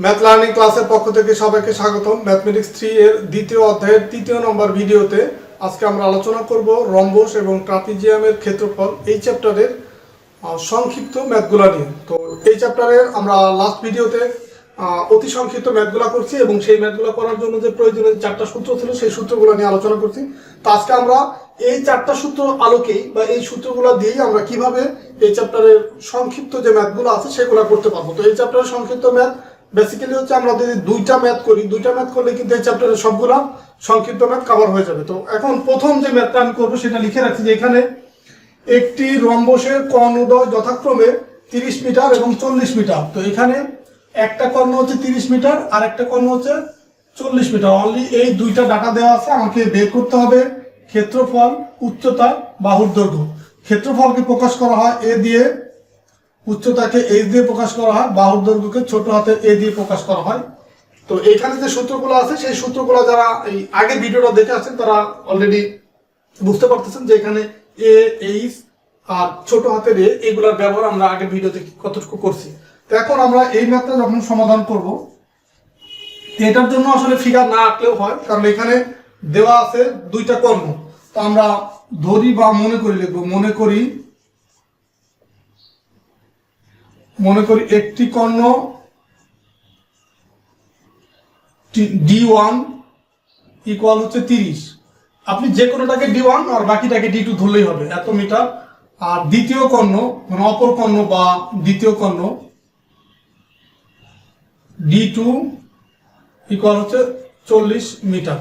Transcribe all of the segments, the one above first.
Math learning ক্লাসের পক্ষ থেকে সবাইকে স্বাগতম। ম্যাথমেটিক্স 3 এর দ্বিতীয় অধ্যায়ের তৃতীয় নম্বর ভিডিওতে আজকে আমরা আলোচনা করব রম্বস এবং ট্রাপিজিয়ামের ক্ষেত্রফল এই চ্যাপ্টারের সংক্ষিপ্ত ম্যাথগুলো নিয়ে। তো এই চ্যাপ্টারের আমরা লাস্ট ভিডিওতে অতি সংক্ষিপ্ত ম্যাথগুলো করছি এবং সেই ম্যাথগুলো করার জন্য যে প্রয়োজনীয় চারটা সূত্র ছিল সেই সূত্রগুলো নিয়ে আলোচনা করছি। তো আজকে আমরা এই চারটা সূত্র আলোকেই বা এই সূত্রগুলো দিয়েই আমরা কিভাবে এই চ্যাপ্টারের সংক্ষিপ্ত যে ম্যাথগুলো আছে সেগুলো করতে পারবো। তো এই চ্যাপ্টারের সংক্ষিপ্ত ম্যাথ বেসিক্যালি হচ্ছে আমরা যদি দুইটা ম্যাথ করলে কিন্তু এই চ্যাপ্টারের সবগুলো সংক্ষিপ্ত ম্যাথ কভার হয়ে যাবে। তো এখন প্রথম যে ম্যাথটা আমি করবো সেটা লিখে রাখছি যে এখানে একটি রম্বসের কর্ণ উদয় যথাক্রমে 30 মিটার এবং 40 মিটার। তো এখানে একটা কর্ণ হচ্ছে 30 মিটার আর একটা কর্ণ হচ্ছে 40 মিটার। অনলি এই দুইটা ডাটা দেওয়া আছে, আমাকে বের করতে হবে ক্ষেত্রফল, উচ্চতা, বাহুর দৈর্ঘ্য। ক্ষেত্রফলকে প্রকাশ করা হয় এ দিয়ে, উচ্চতাকে এইচ দিয়ে প্রকাশ করা হয়, বাহুর দৈর্ঘ্যকে ছোট হাতে এ দিয়ে প্রকাশ করা হয়। তো এখানে যে সূত্রগুলো আছে সেই সূত্রগুলো যারা এই আগের ভিডিওটা দেখে আছেন তারা অলরেডি বুঝতে পারতেছেন যে এখানে এ, এইচ আর ছোট হাতের এ এগুলোর ব্যবহার আমরা আগের ভিডিওতে কতটুকু করছি। তো এখন আমরা এই ম্যাথটা যখন সমাধান করব, এটার জন্য আসলে ফিগার না আঁকলেও হয়, কারণ এখানে দেওয়া আছে দুইটা কর্ণ। তো আমরা ধরি বা মনে করি লিখবো, মনে করি একটি কর্ণ D1 ইকুয়াল হচ্ছে 30। আপনি যে কোনোটাকে D1 আর বাকিটাকে D2 ধরলেই হবে, এত মিটার। আর দ্বিতীয় কর্ণ মানে অপর কর্ণ বা দ্বিতীয় কর্ণ D2 ইকুয়াল হচ্ছে 40 মিটার।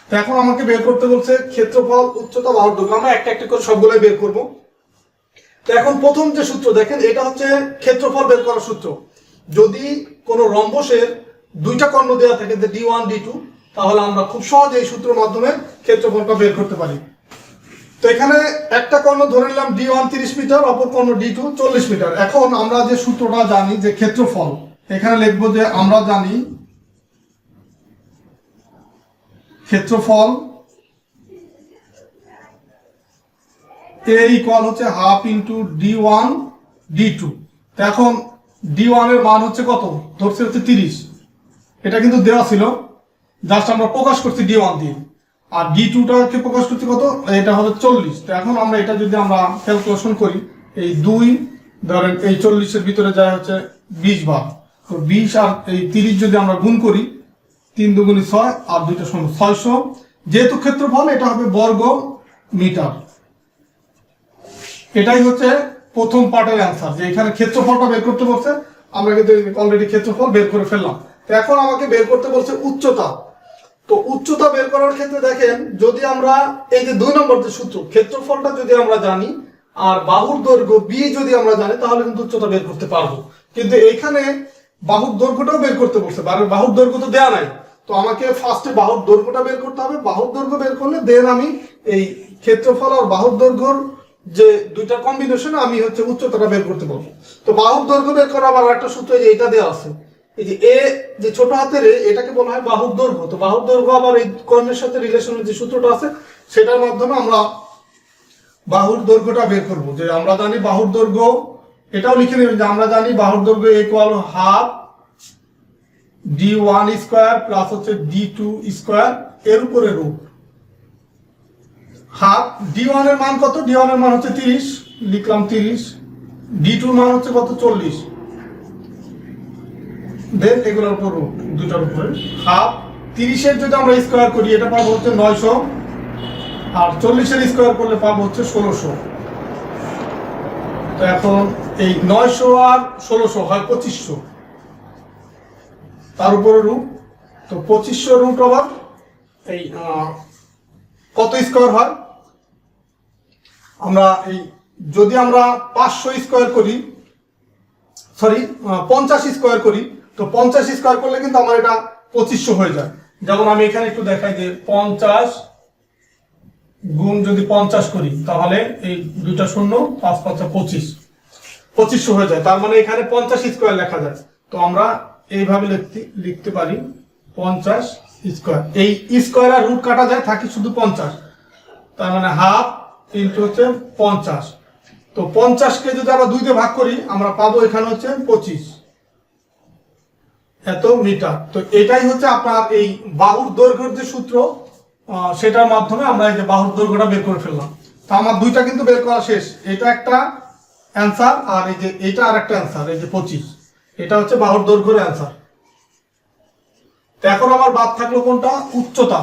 তো এখন আমাকে বের করতে বলছে ক্ষেত্রফল, উচ্চতা, বাহুর দৈর্ঘ্য। আমরা একটা একটা করে সবগুলোই বের করব। তো এখন প্রথম যে সূত্র দেখেন, এটা হচ্ছে ক্ষেত্রফল বের করার সূত্র। যদি কোনো রম্বসের দুইটা কর্ণ দেওয়া থাকে যে D1 D2, তাহলে আমরা খুব সহজে এই সূত্রের মাধ্যমে ক্ষেত্রফলটা বের করতে পারি। তো এখানে একটা কর্ণ ধরে নিলাম D1 30 মিটার, অপর কর্ণ D2 40 মিটার। এখন আমরা যে সূত্রটা জানি যে ক্ষেত্রফল, এখানে লিখবো যে আমরা জানি ক্ষেত্রফল A ইকুয়াল হচ্ছে হাফ ইন্টু D1 D2। তো এখন D1 এর মান হচ্ছে কত, ধরছে হচ্ছে 30। এটা কিন্তু দেওয়া ছিল, জাস্ট আমরা প্রকাশ করছি D1 দিয়ে। আর D2টাকে প্রকাশ করছি কত, এটা হলো 40। তো এখন আমরা এটা যদি আমরা ক্যালকুলেশন করি, এই 2 ধরেন এই 40-এর ভিতরে যায় হচ্ছে 20 বার। তো 20 আর এই 30 যদি আমরা গুণ করি, 3 দুগুণে 6 আর 2টা শূন্য, 600। যেহেতু ক্ষেত্রফল, এটা হবে বর্গ মিটার। এটাই হচ্ছে প্রথম পার্টের অ্যান্সার, যে এখানে ক্ষেত্রফলটা বের করতে বলছে, আমরা কিন্তু অলরেডি ক্ষেত্রফল বের করে ফেললাম। তো এখন আমাকে বের করতে বলছে উচ্চতা। তো উচ্চতা বের করার ক্ষেত্রে দেখেন, যদি আমরা এই যে 2 নম্বর যে সূত্র, ক্ষেত্রফলটা যদি আমরা জানি আর বাহুর দৈর্ঘ্য বি যদি আমরা জানি, তাহলে কিন্তু উচ্চতা বের করতে পারবো। কিন্তু এইখানে বাহুর দৈর্ঘ্যটাও বের করতে বলছে, বাহুর দৈর্ঘ্য তো দেয়া নাই। তো আমাকে ফার্স্টে বাহুর দৈর্ঘ্যটা বের করতে হবে। বাহুর দৈর্ঘ্য বের করলে দেন আমি এই ক্ষেত্রফল আর বাহুর দৈর্ঘ্যর যে দুইটা কম্বিনেশনে আমি হচ্ছে উচ্চতাটা বের করতে পারবো। তো বাহুর দৈর্ঘ্য বের করা আবার একটা সূত্র, যে এটা দেওয়া আছে, এই যে এ যে ছোট হাতের এটাকে বলা হয় বাহুর দৈর্ঘ্য। তো বাহুর দৈর্ঘ্য আবার এই কর্ণের সাথে রিলেশনের যে সূত্রটা আছে সেটার মাধ্যমে আমরা বাহুর দৈর্ঘ্যটা বের করব। যে আমরা জানি বাহুর দৈর্ঘ্য, এটাও লিখে নেবেন যে আমরা জানি বাহুর দৈর্ঘ্য equal half D1 square plus হচ্ছে D2 স্কয়ার এর উপরে রুট হাফ। D1 এর মান কত, D1 এর মান হচ্ছে 30, লিখলাম 30। D2 এর মান হচ্ছে কত, 40। দেন এগুলোর উপর রুট, দুটার উপরে হাফ। 30-এর যদি আমরা স্কয়ার করি, এটা পাবো হচ্ছে 900, আর 40-এর স্কয়ার করলে পাবো হচ্ছে 1600। তো এখন এই 900 আর 1600 হয় 2500, তার উপরে রুট। তো 2500 রুট আবার এই কত স্কয়ার হয়, আমরা এই যদি আমরা 500 স্কয়ার করি, সরি 50 স্কয়ার করি, তো 50 স্কয়ার করলে কিন্তু আমার এটা 2500 হয়ে যায়। যেমন আমি এখানে একটু দেখাই যে 50 গুণ যদি 50 করি, তাহলে এই দুইটা শূন্য, 5 5 25, 2500 হয়ে যায়। তার মানে এখানে 50 স্কয়ার লেখা যায়। তো আমরা এইভাবে লিখতে পারি 50 স্কয়ার। এই স্কয়ার আর রুট কাটা যায়, থাকি শুধু 50। তার মানে হাফ ইন্টু হচ্ছে 50। তো 50-কে যদি আমরা 2 দিয়ে ভাগ করি, আমরা পাবো এখানে হচ্ছে 25। এত মিটার। তো এটাই হচ্ছে আপনার এই বাহুর দৈর্ঘ্যের যে সূত্র, সেটার মাধ্যমে আমরা এই যে বাহুর দৈর্ঘ্যটা বের করে ফেললাম। তো আমার দুইটা কিন্তু বের করা শেষ। এটা একটা অ্যান্সার আর এই যে এটা আর একটা অ্যান্সার, এই যে 25, এটা হচ্ছে বাহুর দৈর্ঘ্যের অ্যান্সার। তো এখন আমার বাদ থাকলো কোনটা? উচ্চতা।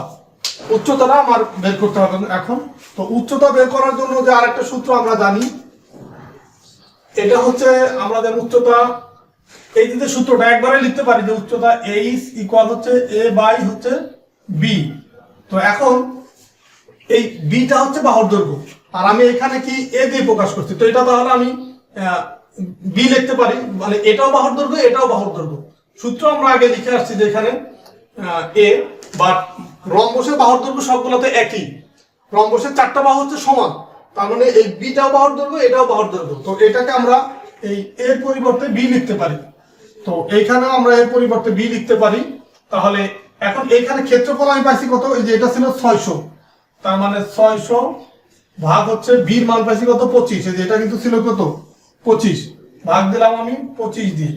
উচ্চতাটা আমার বের করতে হবে এখন। তো উচ্চতা বের করার জন্য যে আরেকটা সূত্র আমরা জানি, এটা হচ্ছে আমাদের উচ্চতা, এই যে সূত্রটা একবারে লিখতে পারি যে উচ্চতা এইচ ইকুয়াল হচ্ছে এ বাই হচ্ছে বি। তো এখন এই বিটা হচ্ছে বাহুর দৈর্ঘ্য, আর আমি এখানে কি এ দিয়ে প্রকাশ করছি, তো এটা তাহলে আমি বি লিখতে পারি, মানে এটাও বাহুর দৈর্ঘ্য এটাও বাহুর দৈর্ঘ্য। সূত্র আমরা আগে লিখে আসছি যে এখানে এ, বাট রম্বসের বাহুর দৈর্ঘ্য সবগুলোতে একই। রম্বসের চারটা বাহু হচ্ছে সমান, তার মানে এই বিটাও বাহুর দৈর্ঘ্য এটাও বাহুর দৈর্ঘ্য। তো এটাকে আমরা এই এর পরিবর্তে বি লিখতে পারি। তো এইখানে আমরা এর পরিবর্তে বি লিখতে পারি। তাহলে এখন এইখানে ক্ষেত্রফল আমি পাইছি কত? এই যে এটা ছিল 600, তার মানে 600 ভাগ হচ্ছে বির মান পাইছি কত? 25। এই যে এটা কিন্তু ছিল কত? 25, ভাগ দিলাম আমি 25 দিয়ে।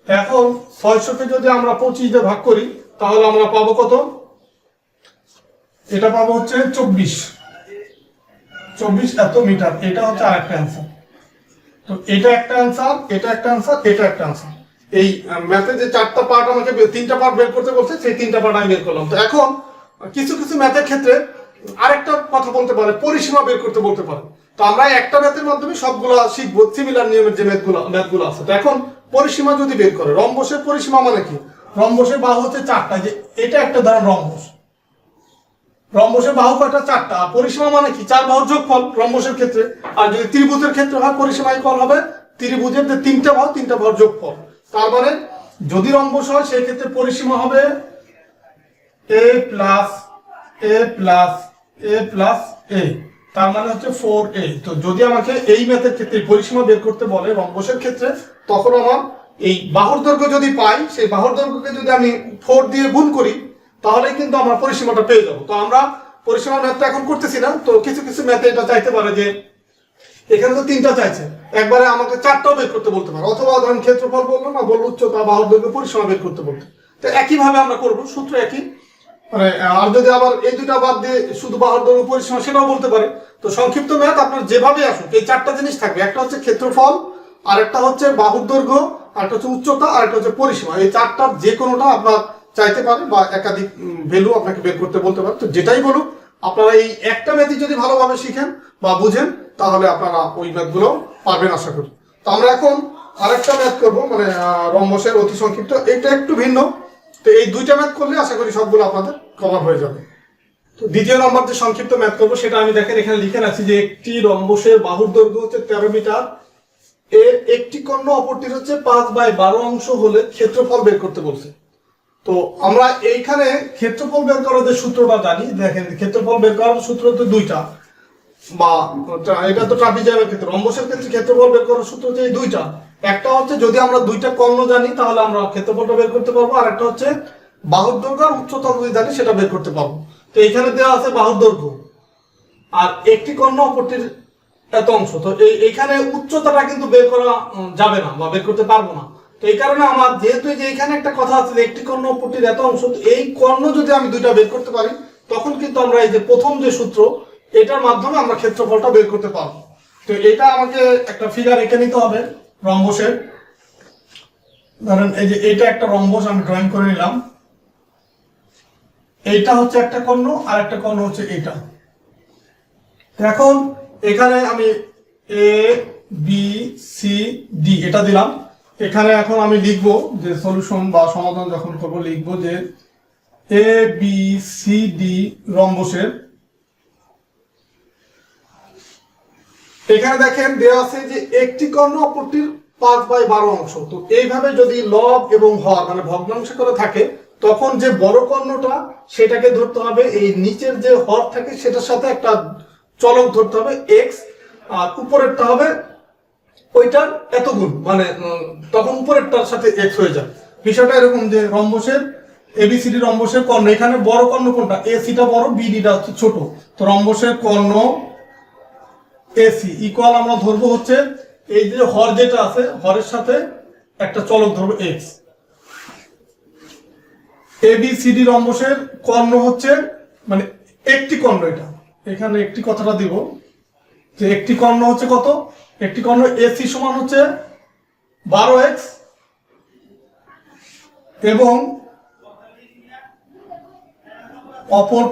এখন 600কে যদি আমরা 25 দিয়ে ভাগ করি তাহলে আমরা পাবো কত? এটা পাবো হচ্ছে 24 এত মিটার। এটা হচ্ছে আরেকটা অ্যান্সার। তো এটা একটা অ্যান্সার, এটা একটা অ্যান্সার, এটা একটা অ্যান্সার। এই ম্যাথে যে চারটা পার্ট আমাকে তিনটা পার্ট বের করতে বলছে, সেই তিনটা পার্ট আমি বের করলাম। তো এখন কিছু কিছু ম্যাথের ক্ষেত্রে আরেকটা কথা বলতে পারে, পরিসীমা বের করতে বলতে পারে। তো আমরা একটা ম্যাথের মাধ্যমে সবগুলা শিখবো, সিমিলার নিয়মের যে ম্যাথগুলো আছে। তো এখন পরিসীমা যদি বের করে, রম্বসের পরিসীমা মানে কি? রম্বসের বাহু হচ্ছে চারটা, যে এটা একটা ধরেন রম্বস, রম্বসের বাহু কয়টা? চারটা। আর পরিসীমা মানে কি? চার বাহুর যোগফল রম্বসের ক্ষেত্রে। আর যদি ত্রিভুজের ক্ষেত্রে হয়, পরিসীমা ইকুয়াল হবে ত্রিভুজের যে তিনটা বাহুর যোগফল। তার মানে যদি রম্বস হয় সেই ক্ষেত্রে পরিসীমা হবে এ প্লাস এ প্লাস এ প্লাস এ, তার মানে হচ্ছে 4a। তো যদি আমাকে এই ম্যাথের ক্ষেত্রে পরিসীমা বের করতে বলে রম্বসের ক্ষেত্রে, তখন আমার এই বাহুর দৈর্ঘ্য যদি পাই, সেই বাহুর দৈর্ঘ্যকে যদি আমি 4 দিয়ে গুণ করি, তাহলে কিন্তু আমরা পরিসীমাটা পেয়ে যাবো। তো আমরা পরিসীমার ম্যাথটা এখন করতেছি না। তো কিছু কিছু ম্যাথে এটা চাইতে পারে যে এখানে তো তিনটা চাইছে, একবারে আমাকে চারটাও বের করতে বলতে পারে। অথবা ধরেন ক্ষেত্রফল বললো না, বললো উচ্চতা, বাহুর দৈর্ঘ্য, পরিসীমা বের করতে বলতে। তো একইভাবে আমরা করবো, সূত্র একই। মানে আর যদি আবার এই দুটা বাদ দিয়ে শুধু বাহুর দৈর্ঘ্য পরিসীমা, সেটাও বলতে পারে। তো সংক্ষিপ্ত ম্যাথ আপনার যেভাবে আসুক, এই চারটা জিনিস থাকবে। একটা হচ্ছে ক্ষেত্রফল, আর একটা হচ্ছে বাহুর দৈর্ঘ্য, আর একটা হচ্ছে উচ্চতা, আর একটা হচ্ছে পরিসীমা। এই চারটার যে কোনোটা আপনার চাইতে পারে, বা একাধিক ভ্যালু আপনাকে বের করতে বলতে পারে। তো যেটাই বলুক, আপনারা এই একটা ম্যাথই যদি ভালোভাবে শিখেন বা বুঝেন, তাহলে আপনারা ওই ম্যাথগুলো পারবেন আশা করি। তো আমরা এখন আরেকটা ম্যাথ করবো, মানে রম্বসের অতি সংক্ষিপ্ত। এটা একটু ভিন্ন। তো এই দুইটা ম্যাথ করলে আশা করি সবগুলো আপনাদের কভার হয়ে যাবে। তো দ্বিতীয় নম্বর যে সংক্ষিপ্ত ম্যাথ করবো, সেটা আমি দেখেন এখানে লিখে রাখছি যে একটি রম্বসের বাহুর দৈর্ঘ্য হচ্ছে 13 মিটার, এর একটি কর্ণ অপরটির হচ্ছে 5/12 অংশ হলে ক্ষেত্রফল বের করতে বলছে। তো আমরা এইখানে ক্ষেত্রফল বের করার যে সূত্রটা জানি, দেখেন ক্ষেত্রফল বের করার সূত্র তো দুইটা, বা এটা তো ট্রাপিজিয়ামের ক্ষেত্রে। রম্বসের ক্ষেত্রে ক্ষেত্রফল বের করার সূত্র হচ্ছে এই দুইটা। একটা হচ্ছে যদি আমরা দুইটা কর্ণ জানি তাহলে আমরা ক্ষেত্রফলটা বের করতে পারবো, আর একটা হচ্ছে বাহুর দৈর্ঘ্য আর উচ্চতা যদি জানি সেটা বের করতে পারবো। তো এখানে দেওয়া আছে বাহুর দৈর্ঘ্য, আর একটি কর্ণ অপরটির এত অংশ। তো এইখানে উচ্চতাটা কিন্তু বের করা যাবে না, বা বের করতে পারবো না। তো এই কারণে আমার যেহেতু যে এখানে একটা কথা আছে যে একটি কর্ণ অপরটির এত অংশ, এই কর্ণ যদি আমি দুইটা বের করতে পারি, তখন কিন্তু আমরা এই যে প্রথম যে সূত্র, এটার মাধ্যমে আমরা ক্ষেত্রফলটা বের করতে পারবো। তো এটা আমাকে একটা ফিগার এঁকে নিতে হবে রম্বসের। ধরেন এই যে এটা একটা রম্বস আমি ড্রয়িং করে নিলাম। এইটা হচ্ছে একটা কর্ণ, আর একটা কর্ণ হচ্ছে এটা। এখন এখানে আমি এ বি সি ডি এটা দিলাম। এখানে এখন আমি লিখবো যে সলিউশন বা সমাধান যখন করবো, লিখবো যে এ বি সি ডি রম্বসের, এখানে দেখেন দেওয়া আছে যে একটি কর্ণ অপরটির 5/12 অংশ। তো এইভাবে যদি লব এবং হর মানে ভগ্নাংশ করে থাকে, তখন যে বড় কর্ণটা সেটাকে ধরতে হবে, এই নিচের যে হর থাকে সেটার সাথে একটা চলক ধরতে হবে এক্স, আর উপরেরটা হবে ওইটার এত গুণ, মানে তখন উপরেরটার সাথে এক্স হয়ে যায়। বিষয়টা এরকম যে রম্বসের এবিসিডি রম্বসের কর্ণ, এখানে বড় কর্ণ কোনটা? এসিটা বড়, বিডিটা হচ্ছে ছোট। তো রম্বসের কর্ণ এসি ইকুয়াল আমরা ধরবো হচ্ছে এই যে হর যেটা আছে, হরের সাথে একটা চলক ধরবো এক্স। ABCD রম্বসের কর্ণ হচ্ছে মানে একটি কর্ণ, এটা এখানে একটি কথাটা দিব যে একটি কর্ণ হচ্ছে কত, একটি কর্ণ AC সমান হচ্ছে 12x এবং অপর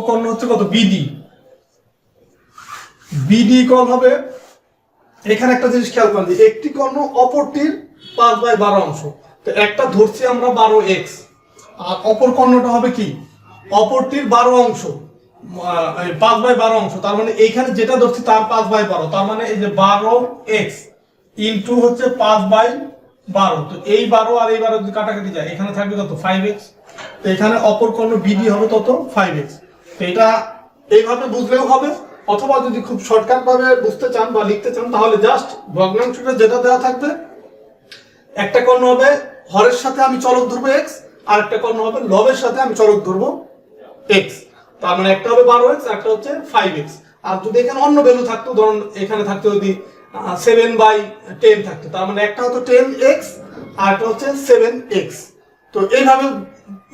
কর্ণ হচ্ছে কত BD ইকুয়াল হবে, এখানে একটা জিনিস খেয়াল করেন যে একটি কর্ণ অপরটির 5/12 অংশ, তো একটা ধরছি আমরা 12x আর অপর কর্ণটা হবে কি অপরটির 12 অংশ 5/12 অংশ, তার মানে এইখানে যেটা ধরছি তার 5/12, তার মানে এই যে 12x ইন্টু হচ্ছে 5/12, তো এই 12 আর এই 12 যদি কাটাকাটি যায় এখানে থাকবে কত 5x, তো এখানে অপর কর্ণ BD হবে তত 5x। তো এটা এইভাবে বুঝলেও হবে, অথবা যদি খুব শর্টকাট ভাবে বুঝতে চান বা লিখতে চান তাহলে জাস্ট ভগ্নাংশটা যেটা দেওয়া থাকবে, একটা কর্ণ হবে হরের সাথে আমি চলক ধরবো x, আর একটা কর্ণ হবে লবের সাথে আমি চলক ধরবো x, তার মানে একটা হবে 12x আর একটা হচ্ছে 5x। আর যদি এখানে অন্য ভ্যালু থাকতো, ধরুন এখানে থাকতো যদি 7/10 থাকতো, তার মানে একটা হতো 10x আর একটা হচ্ছে 7x। তো এইভাবে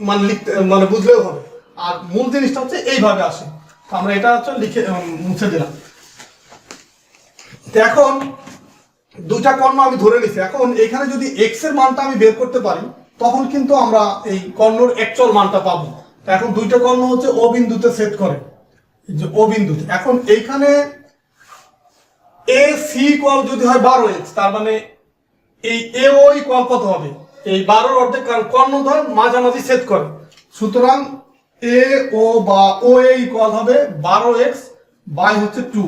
মানে লিখতে মানে বুঝলেও হবে, আর মূল জিনিসটা হচ্ছে এইভাবে আসে, আমরা এটা হচ্ছে লিখে মুছে দিলাম। তো এখন দুইটা কর্ণ আমি ধরে নিছি, এখন এখানে যদি x এর মানটা আমি বের করতে পারি তখন কিন্তু আমরা এই কর্ণর অ্যাকচুয়াল মানটা পাবো। তো এখন দুইটা কর্ণ হচ্ছে O বিন্দুতে ছেদ করে, এই যে O বিন্দুতে, এখন এইখানে AC ইকুয়াল যদি হয় 12x, তার মানে এই AO ইকুয়াল কত হবে এই 12 অর্ধেক, কারণ কর্ণদ্বয় মাঝামাঝি ছেদ করে, সুতরাং AO বা OA ইকুয়াল হবে 12x বাই হচ্ছে 2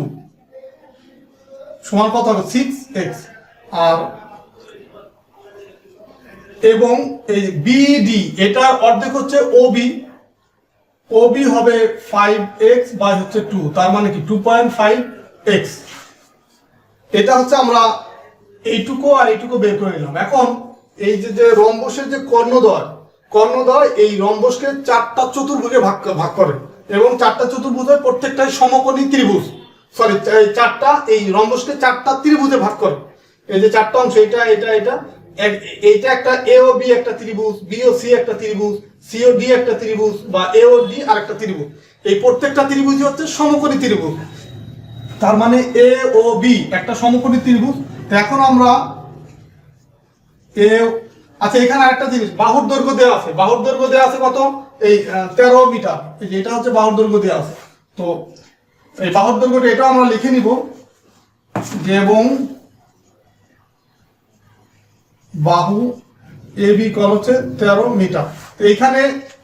সমান কত হবে 6x, আর এবং এই BD এটার অর্ধেক হচ্ছে OB হবে 5x বাই হচ্ছে 2, তার মানে কি 2.5x। এটা হচ্ছে আমরা এইটুকু আর এইটুকু বের করে নিলাম। এখন এই যে রম্বসের যে কর্ণদ্বয় এই রম্বসকে 4টা চতুর্ভুজে ভাগ করে, এবং 4টা চতুর্ভুজের প্রত্যেকটাই সমকোণী ত্রিভুজ, সরি এই রম্বসকে 4টা ত্রিভুজে ভাগ করে। এই যে 4টা অংশ, এইটা একটা AOB একটা ত্রিভুজ, BOC একটা ত্রিভুজ, COD একটা ত্রিভুজ, বা AOD আর একটা ত্রিভুজ, এই প্রত্যেকটা ত্রিভুজই হচ্ছে সমকোণী ত্রিভুজ, তার মানে AOB একটা সমকোণী ত্রিভুজ। তো এখন আমরা আচ্ছা এখানে আরেকটা জিনিস, বাহুর দৈর্ঘ্য দেওয়া আছে কত এই 13 মিটার, এই যে এটা হচ্ছে বাহুর দৈর্ঘ্য দেওয়া আছে। তো এই বাহুর দৈর্ঘ্যটা এটাও আমরা লিখে নিব যে, এবং বাহু AB ইকুয়াল হচ্ছে 13 মিটার। তো এখানে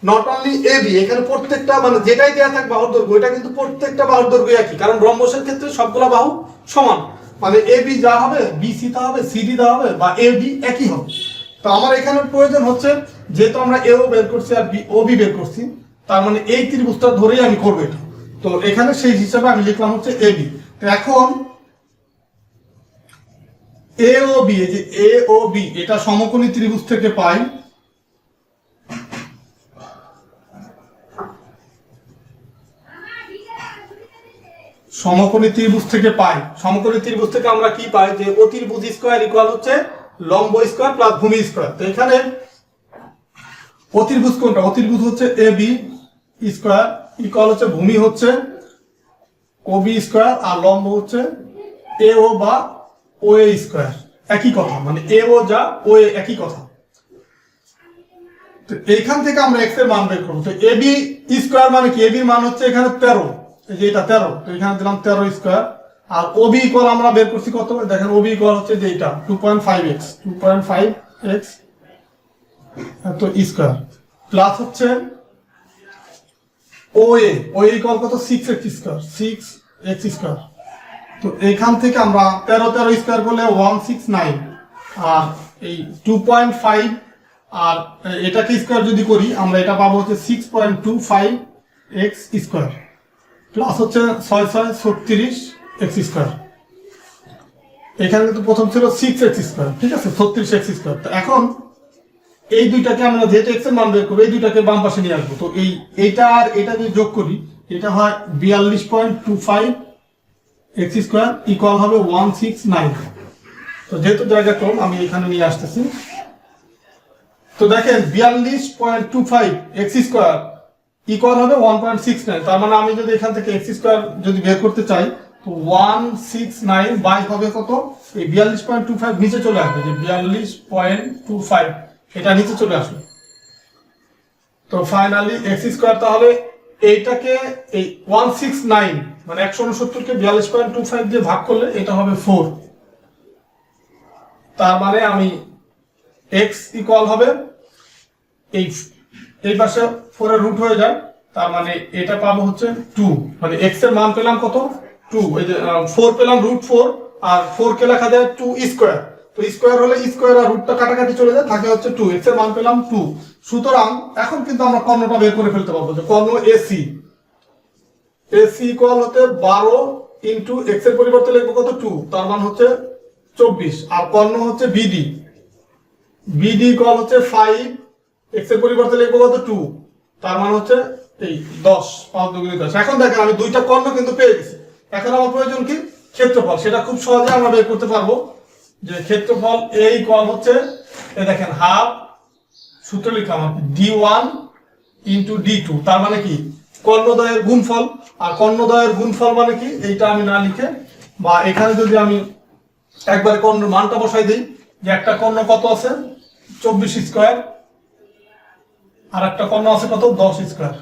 নট অনলি AB, এখানে প্রত্যেকটা মানে যেটাই দেওয়া থাকবে বাহুর দৈর্ঘ্য, এটা কিন্তু প্রত্যেকটা বাহুর দৈর্ঘ্য একই, কারণ রম্বসের ক্ষেত্রে সবগুলা বাহু সমান, মানে AB যা হবে BC তা হবে, CD তা হবে, বা AD একই হবে। তো আমার এখানে প্রয়োজন হচ্ছে, যেহেতু আমরা AO বের করছি আর OB বের করছি, তার মানে এই ত্রিভুজটা ধরেই আমি করবো এটা। তো এখানে সেই হিসাবে আমি লিখলাম হচ্ছে AB। তো এখন AOB, এই যে AOB এটা সমকোণী ত্রিভুজ থেকে পাই, সমকোণী ত্রিভুজ থেকে আমরা কি পাই যে অতির্ভুজ স্কয়ার ইকুয়াল হচ্ছে লম্ব স্কয়ার প্লাস ভূমি স্কয়ার। তো এখানে অতির্ভুজ কোনটা, অতির্ভুজ হচ্ছে AB স্কয়ার ইকুয়াল হচ্ছে ভূমি হচ্ছে OB স্কয়ার, আর লম্ব হচ্ছে AO বা OA স্কয়ার, একই কথা, মানে AO যা OA একই কথা। তো এইখান থেকে আমরা x এর মান বের করব। তো AB স্কয়ার মানে কি, AB এর মান হচ্ছে এখানে 13, এই যে এটা 13, তো এখানে দিলাম 13 স্কয়ার, আর OB ইকুয়াল আমরা বের করছি কত, দেখেন OB ইকুয়াল হচ্ছে যে এটা 2.5x তো স্কয়ার, প্লাস হচ্ছে OA ইকুয়াল কত 6x স্কয়ার। তো এখান থেকে আমরা 13 স্কয়ার করলে 169, আর এই 2.5 আর এটাকে স্কয়ার যদি করি আমরা এটা পাবো হচ্ছে 6.25x স্কয়ার, প্লাস হচ্ছে 6 স্কয়ার। এখানে কিন্তু প্রথম ছিল 6x স্কয়ার, ঠিক আছে, 36x স্কয়ার। তো এখন এই দুইটাকে আমরা যেহেতু x এর মান বের করব, এই দুইটাকে বাম পাশে নিয়ে আসবো। তো এইটা আর এটা যদি যোগ করি এটা হয় 42.25x স্কয়ার ইকুয়াল হবে 169। তো যেহেতু জায়গা কম আমি এখানে নিয়ে আসতেছি, তো দেখেন 42.25 এক্স স্কোয়ার ইকুয়াল হবে 1.69। তার মানে আমি যদি এখান থেকে এক্স স্কোয়ার যদি বের করতে চাই তো 169 বাই হবে কত, এই 42.25 নিচে চলে আসবে, যে 42.25 এটা নিচে চলে আসবে। তো ফাইনালি এক্স স্কোয়ার, তাহলে এইটাকে এই 169 মানে 169কে 42.25 দিয়ে ভাগ করলে এটা হবে 4। তার মানে আমি এক্স ইকুয়াল হবে এই পাশে 4 এর রুট হয়ে যায়, তার মানে এটা পাবো হচ্ছে 2, মানে এক্স এর মান পেলাম কত 2, এই যে 4 পেলাম √4 আর 4 কে লেখা যায় 2 স্কয়ার, তো স্কয়ার হলে স্কয়ার আর রুটটা কাটাকাটি চলে যায়, থাকে হচ্ছে 2, এক্স এর মান পেলাম 2। সুতরাং এখন কিন্তু আমরা কর্ণটা বের করে ফেলতে পারবো, যে কর্ণ এসি ইকুয়াল হতে 12 ইনটু এক্স এর পরিবর্তে লিখবো কত 2, তার মান হচ্ছে 24, আর কর্ণ হচ্ছে বিডি ইকুয়াল হচ্ছে 5, এক্স এর পরিবর্তে লিখবো কত 2, তার মানে হচ্ছে এই 10, 5 2 10। এখন দেখেন আমি দুইটা কর্ণ কিন্তু পেয়ে গেছি। এখন আমার প্রয়োজন কি ক্ষেত্রফল, সেটা খুব সহজে আমরা বের করতে পারবো, যে ক্ষেত্রফল এ ইকুয়াল হচ্ছে এই দেখেন হাফ, সূত্র লিখলাম d1 ইনটু d2, তার মানে কি কর্ণদ্বয়ের গুণফল, আর কর্ণদ্বয়ের গুণফল মানে কি এইটা আমি না লিখে বা এখানে যদি আমি একবারে কর্ণের মানটা বসাই দিই, যে একটা কর্ণ কত আছে 24 স্কয়ার, আর একটা কর্ণ আছে কত 10 স্কয়ার।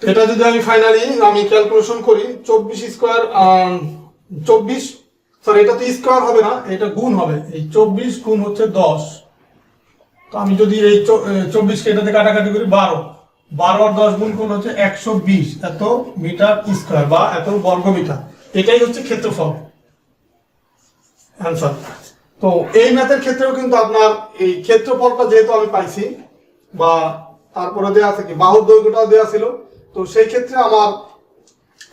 এটা যদি আমি ফাইনালি আমি ক্যালকুলেশন করি 24 স্কয়ার 24, সরি এটা তো স্কয়ার হবে না, এটা গুণ হবে, এই 24 গুণ হচ্ছে 10। তো আমি যদি এই 24 কে এটাতে কাটাকাটি করি 12 আর 10 গুণ করলে হচ্ছে 120 এত মিটার স্কয়ার বা এত বর্গ মিটার, এটাই হচ্ছে ক্ষেত্রফল অ্যানসার। তো এই ম্যাথের ক্ষেত্রেও কিন্তু আপনার এই ক্ষেত্রফলটা যেহেতু আমি পাইছি, বা তারপরে দেওয়া আছে কি বাহুর দৈর্ঘ্যটাও দেওয়া ছিল, তো সেই ক্ষেত্রে আমার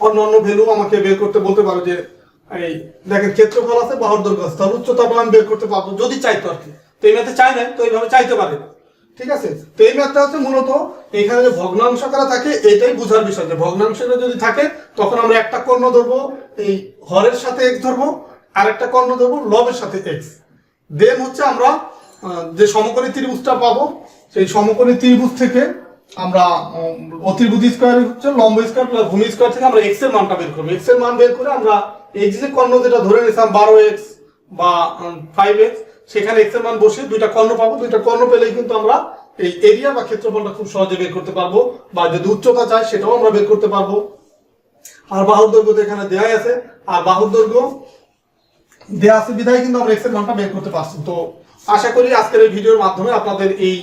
অন্য ভ্যালু আমাকে বের করতে বলতে পারো, যে এই দেখেন ক্ষেত্রফল আছে বাহুর দৈর্ঘ্য আছে, তাহলে উচ্চতাটা আমি বের করতে পারবো যদি চাইতো আর কি। তো এই ম্যাথে চাই না, তো এইভাবে চাইতে পারে, ঠিক আছে। তো এই ম্যাথটা হচ্ছে মূলত এখানে যে ভগ্নাংশকারা থাকে এটাই বোঝার বিষয়, যে ভগ্নাংশটা যদি থাকে তখন আমরা একটা কর্ণ ধরবো এই হরের সাথে এক্স ধরবো, আর একটা কর্ণ ধরবো লবের সাথে এক্স, দেন হচ্ছে আমরা যে সমকোণী ত্রিভুজটা পাবো, সেই সমকোণী ত্রিভুজ থেকে আমরা অতিভুজ স্কয়ার হচ্ছে লম্ব স্কয়ার প্লাস ভূমি স্কয়ার থেকে আমরা এক্স এর মানটা বের করবো। এক্স এর মান বের করে আমরা এক্স যে কর্ণ যেটা ধরে নিয়েছিলাম 12x বা 5x, সেখানে এক্স এর মান বসে দুইটা কর্ণ পাবো, দুইটা কর্ণ পেলেই কিন্তু আমরা এই এরিয়া বা ক্ষেত্রফলটা খুব সহজে বের করতে পারবো, বা যদি উচ্চতা চাই সেটাও আমরা বের করতে পারবো। আর বাহুর দৈর্ঘ্য তো এখানে দেওয়াই আছে, আর বাহুর দৈর্ঘ্য দেওয়া আছে বিধায় কিন্তু আমরা এক্স এর মানটা বের করতে পারছি। তো আশা করি আজকের এই ভিডিওর মাধ্যমে আপনাদের এই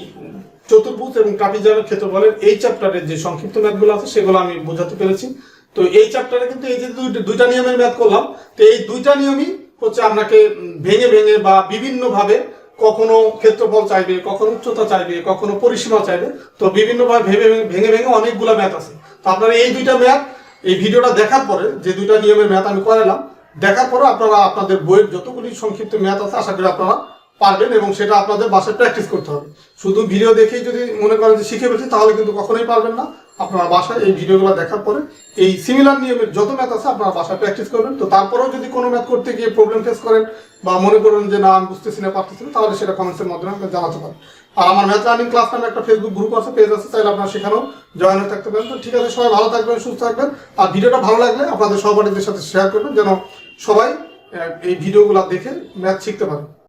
চতুর্ভুজ এবং ট্রাপিজয়েডের ক্ষেত্রফলের এই চ্যাপ্টারের যে সংক্ষিপ্ত ম্যাথগুলো আছে সেগুলো আমি বোঝাতে পেরেছি। তো এই চ্যাপ্টারে কিন্তু এই যে দুইটা নিয়মের ম্যাথ করলাম, তো এই দুইটা নিয়মই হচ্ছে আপনাকে ভেঙে ভেঙে বা বিভিন্ন ভাবে কখনো ক্ষেত্রফল চাইবে, কখনো উচ্চতা চাইবে, কখনো পরিসীমা চাইবে, তো বিভিন্ন ভাবে ভেঙে ভেঙে অনেকগুলো ম্যাথ আছে। তো আপনারা এই দুইটা ম্যাথ এই ভিডিওটা দেখার পরে, যে দুইটা নিয়মের ম্যাথ আমি করালাম, দেখার পরে আপনারা আপনাদের বইয়ের যতগুলি সংক্ষিপ্ত ম্যাথ আছে আশা করি আপনারা পারবেন, এবং সেটা আপনাদের বাসায় প্র্যাকটিস করতে হবে। শুধু ভিডিও দেখেই যদি মনে করেন যে শিখে ফেলছি তাহলে কিন্তু কখনোই পারবেন না। আপনারা বাসায় এই ভিডিওগুলো দেখার পরে এই সিমিলার নিয়মের যত ম্যাথ আছে আপনারা বাসায় প্র্যাকটিস করবেন। তো তারপরেও যদি কোনো ম্যাথ করতে গিয়ে প্রবলেম ফেস করেন বা মনে করেন যে না আমি বুঝতেছি না পারতেছি না, তাহলে সেটা কমেন্টসের মাধ্যমে আপনারা জানাতে পারেন। আর আমার ম্যাথ লার্নিং ক্লাস নামে একটা ফেসবুক গ্রুপ আছে, পেজ আছে, চাইলে আপনারা সেখানেও জয়েন হয়ে থাকতে পারেন। তো ঠিক আছে, সবাই ভালো থাকবেন, সুস্থ থাকবেন, আর ভিডিওটা ভালো লাগলে আপনাদের সহপাঠীদের সাথে শেয়ার করবেন, যেন সবাই এই ভিডিওগুলো দেখে ম্যাথ শিখতে পারে।